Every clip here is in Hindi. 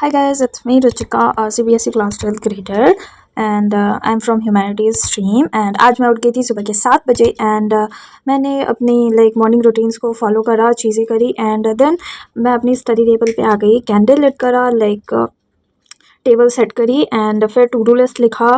Hi guys, it's me Ruchika, a CBSE class 12th grader and I'm from humanities stream and आज मैं उठ गई थी सुबह के 7 बजे and मैंने अपनी मॉर्निंग रूटीन्स को फॉलो करा, चीज़ें करी एंड देन मैं अपनी स्टडी टेबल पे आ गई, कैंडल लिट करा, टेबल सेट करी एंड फिर टू डू लिस्ट लिखा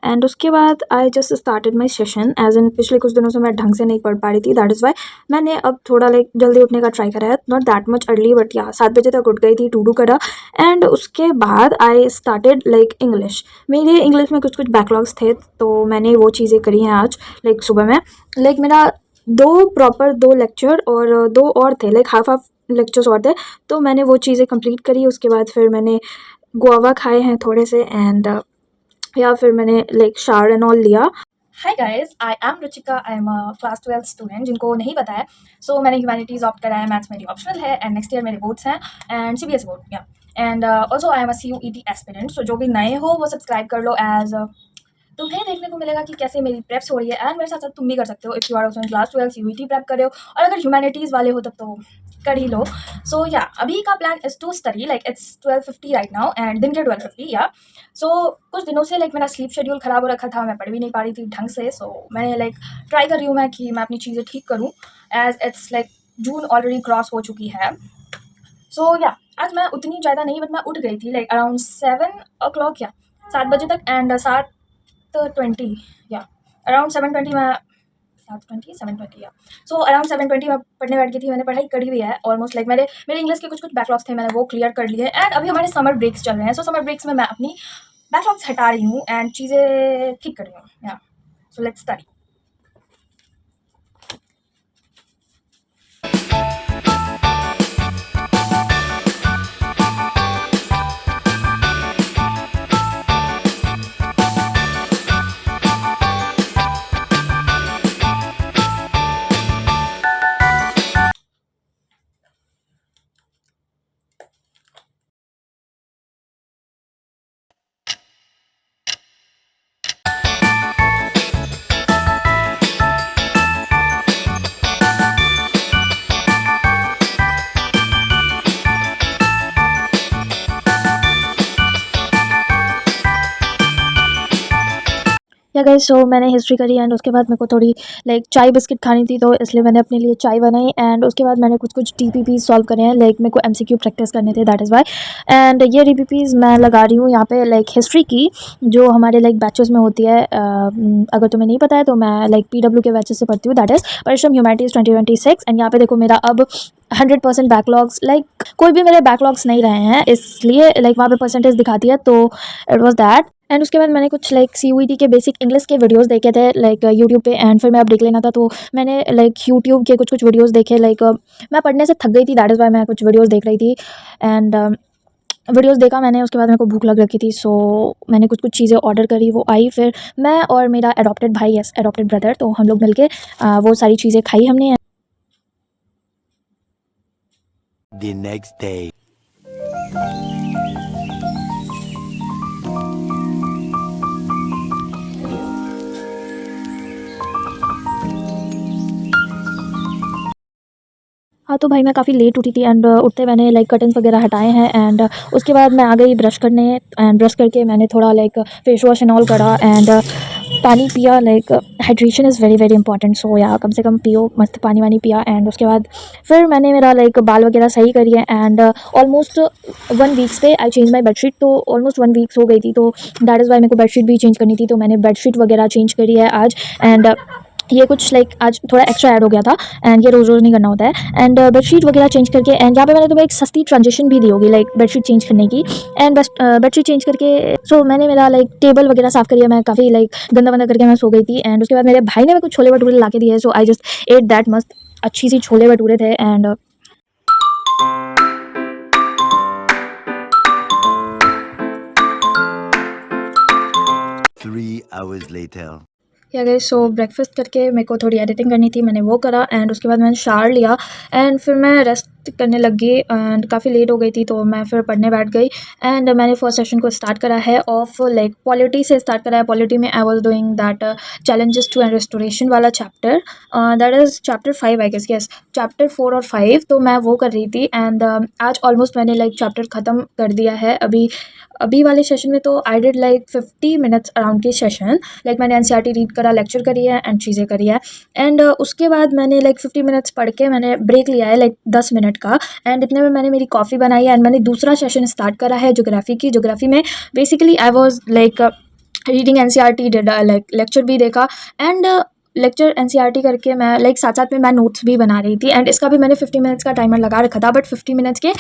एंड उसके बाद I just started my session as in पिछले कुछ दिनों से मैं ढंग से नहीं पढ़ पा रही थी, दैट इज़ वाई मैंने अब थोड़ा जल्दी उठने का ट्राई करा है, not that much early but या 7 बजे तक उठ गई थी, टू डू करा एंड उसके बाद आई स्टार्टेड इंग्लिश। मेरे इंग्लिश में कुछ कुछ बैकलॉग्स थे तो मैंने वो चीज़ें करी हैं आज सुबह में। मेरा दो लेक्चर और दो और थे, हाफ हाफ लेक्चर्स और थे, तो मैंने वो चीज़ें कंप्लीट करी। उसके बाद फिर मैंने गुआवा खाए हैं थोड़े से एंड या फिर मैंने शावर एंड ऑल लिया। Hi guys, I am Ruchika, I am a class 12 student. जिनको नहीं पता है, सो मैंने ह्यूमैनिटीज़ ऑप्ट करा है, मैथ्स मेरी ऑप्शनल है एंड नेक्स्ट ईयर मेरे बोर्ड्स हैं एंड CBSE बोर्ड या and also I am a CUET aspirant. So जो भी नए हो वो सब्सक्राइब कर लो एज तुम्हें देखने को मिलेगा कि कैसे मेरी प्रेप्स हो रही है एंड मेरे साथ साथ तुम भी कर सकते हो if you are also in class 12 CUET prep कर रहे हो और अगर ह्यूमैनिटीज़ वाले हो तब तो कर ही लो। सो या अभी का plan is to study, it's 12:50 right now and दिन के 12:50 या। सो कुछ दिनों से मेरा स्लीप शेड्यूल ख़राब हो रखा था, मैं पढ़ भी नहीं पा रही थी ढंग से। सो मैंने ट्राई कर रही हूँ मैं कि मैं अपनी चीज़ें ठीक करूँ as it's June already cross हो चुकी है। सो या आज मैं उतनी ज़्यादा नहीं बट मैं उठ गई थी अराउंड 7 o'clock या 7 बजे तक एंड 7:20 या अराउंड 7:20 मैं 7:20 या सो अराउंड 7:20 मैं पढ़ने बैठ गई थी। मैंने पढ़ाई करी हुई है ऑलमोस्ट, मेरे इंग्लिश के कुछ कुछ बैकलॉग्स थे, मैंने वो क्लियर कर लिए एंड अभी हमारे समर ब्रेक्स चल रहे हैं। सो समर ब्रेक्स में मैं अपनी बैकलॉग्स हटा रही हूँ एंड चीज़ें ठीक कर रही हूँ या। So let's study. या गाइस, सो मैंने हिस्ट्री करी एंड उसके बाद मेरे को थोड़ी चाय बिस्किट खानी थी तो इसलिए मैंने अपने लिए चाय बनाई एंड उसके बाद मैंने कुछ कुछ TPP सॉल्व करे हैं, मेरे को MCQ प्रैक्टिस करने थे, दैट इज़ वाई एंड ये TPPs मैं लगा रही हूँ यहाँ पे हिस्ट्री की जो हमारे बैचेस में होती है। अगर तुम्हें नहीं पता है तो मैं PW के बैचेस से पढ़ती हूँ, दैट इज़ परिश्रम ह्यूमैनिटीज़ 2026 एंड यहाँ पे देखो मेरा अब 100% बैकलॉग्स कोई भी मेरे बैकलॉग्स नहीं रहे हैं, इसलिए वहाँ पे परसेंटेज दिखाती है, तो इट वाज दैट। एंड उसके बाद मैंने कुछ CUET के बेसिक इंग्लिश के वीडियोस देखे थे यूट्यूब पे एंड फिर मैं अब देख लेना था तो मैंने यूट्यूब के कुछ कुछ वीडियोस देखे। मैं पढ़ने से थक गई थी, दैट इज़ वाई मैं कुछ वीडियोस देख रही थी एंड वीडियोस देखा मैंने। उसके बाद मेरे को भूख लग रखी थी, सो मैंने कुछ कुछ चीज़ें ऑर्डर करी, वो आई, फिर मैं और मेरा एडॉप्टेड भाई, यस एडॉप्टेड ब्रदर, तो हम लोग मिलके वो सारी चीज़ें खाई हमने। The next day. हाँ, तो भाई मैं काफ़ी लेट उठी थी एंड उठते मैंने कर्टन्स वगैरह हटाए हैं एंड उसके बाद मैं आ गई ब्रश करने एंड ब्रश करके मैंने थोड़ा फेस वॉश एंड ऑल करा एंड पानी पिया। Hydration is very very important, so या कम से कम पियो, मस्त पानी वानी पिया एंड उसके बाद फिर मैंने मेरा बाल वगैरह सही करी है एंड ऑलमोस्ट 1 वीक्स पे आई चेंज माई बेडशीट, तो ऑलमोस्ट 1 वीक्स हो गई थी, तो दैट इज़ वाई मेरे को बेडशीट भी चेंज करनी थी, तो मैंने बेडशीट वगैरह चेंज करी है आज एंड ये कुछ आज थोड़ा एक्स्ट्रा ऐड हो गया था एंड ये रोज़ रोज़ नहीं करना होता है एंड बेडशीट वगैरह चेंज करके एंड यहाँ पे मैंने तुम्हें एक सस्ती ट्रांजेक्शन भी दी होगी बेडशीट चेंज करने की एंड बेडशीट चेंज करके सो मैंने मेरा टेबल वगैरह साफ़ करी है। मैं काफ़ी गंदा वंदा करके मैं सो गई थी एंड उसके बाद मेरे भाई ने मेरे को छोले भटूरे ला के दिए, सो आई जस्ट एट दैट, मस्त अच्छी सी छोले भटूरे थे एंड Three hours later. या गाइस सो ब्रेकफास्ट करके मेरे को थोड़ी एडिटिंग करनी थी, मैंने वो करा एंड उसके बाद मैंने शावर लिया एंड फिर मैं रेस्ट करने लग गई एंड काफ़ी लेट हो गई थी तो मैं फिर पढ़ने बैठ गई एंड मैंने फर्स्ट सेशन को स्टार्ट करा है ऑफ लाइक पॉलिटी से स्टार्ट करा है। पॉलिटी में I was doing that challenges to and restoration वाला चैप्टर, that is chapter 5 I guess, yes chapter 4 और 5 तो मैं वो कर रही थी एंड आज ऑलमोस्ट मैंने लाइक चैप्टर ख़त्म कर दिया है। अभी वाले सेशन में तो I did like 50 minutes around की सेशन, लाइक मैंने एनसीईआरटी रीड करा, लेक्चर करी है एंड चीज़ें करी है एंड उसके बाद मैंने लाइक 50 मिनट्स पढ़ के मैंने ब्रेक लिया है लाइक 10 मिनट का एंड इतने में मैंने मेरी कॉफ़ी बनाई है एंड मैंने दूसरा सेशन स्टार्ट करा है ज्योग्राफी की। ज्योग्राफी में basically I was like reading NCERT, did like lecture भी देखा एंड लेक्चर एनसीईआरटी करके मैं लाइक साथ साथ में मैं नोट्स भी बना रही थी एंड इसका भी मैंने 50 मिनट्स का टाइमर लगा रखा था, बट 50 मिनट्स के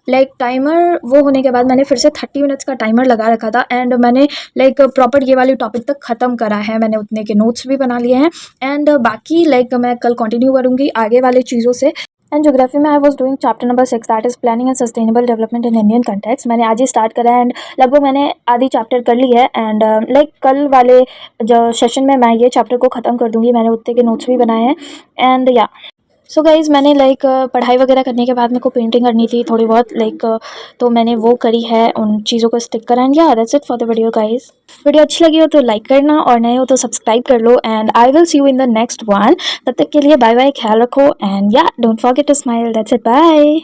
लाइक टाइमर वो होने के बाद मैंने फिर से 30 मिनट्स का टाइमर लगा रखा था एंड मैंने लाइक प्रॉपर ये वाली टॉपिक तक ख़त्म करा है। मैंने उतने के नोट्स भी बना लिए हैं एंड बाकी लाइक मैं कल कंटिन्यू करूँगी आगे वाले चीज़ों से। एंड ज्योग्राफी में I was doing chapter number 6 that is planning and sustainable development in Indian context. मैंने आज ही स्टार्ट करा है एंड लगभग मैंने आधी चैप्टर कर ली है एंड लाइक कल वाले जो सेशन में मैं ये चैप्टर को ख़त्म कर दूँगी। मैंने उतने के नोट्स भी बनाए हैं एंड या सो गाइज़ मैंने लाइक पढ़ाई वगैरह करने के बाद मेरे को पेंटिंग करनी थी थोड़ी बहुत लाइक तो मैंने वो करी है, उन चीज़ों को स्टिक करा एंड या that's it for the video guys. Video अच्छी लगी हो तो लाइक करना और नए हो तो सब्सक्राइब कर लो and I will see you in the next one. तब तक के लिए बाय बाय, ख्याल रखो and yeah don't forget to smile, that's it, bye.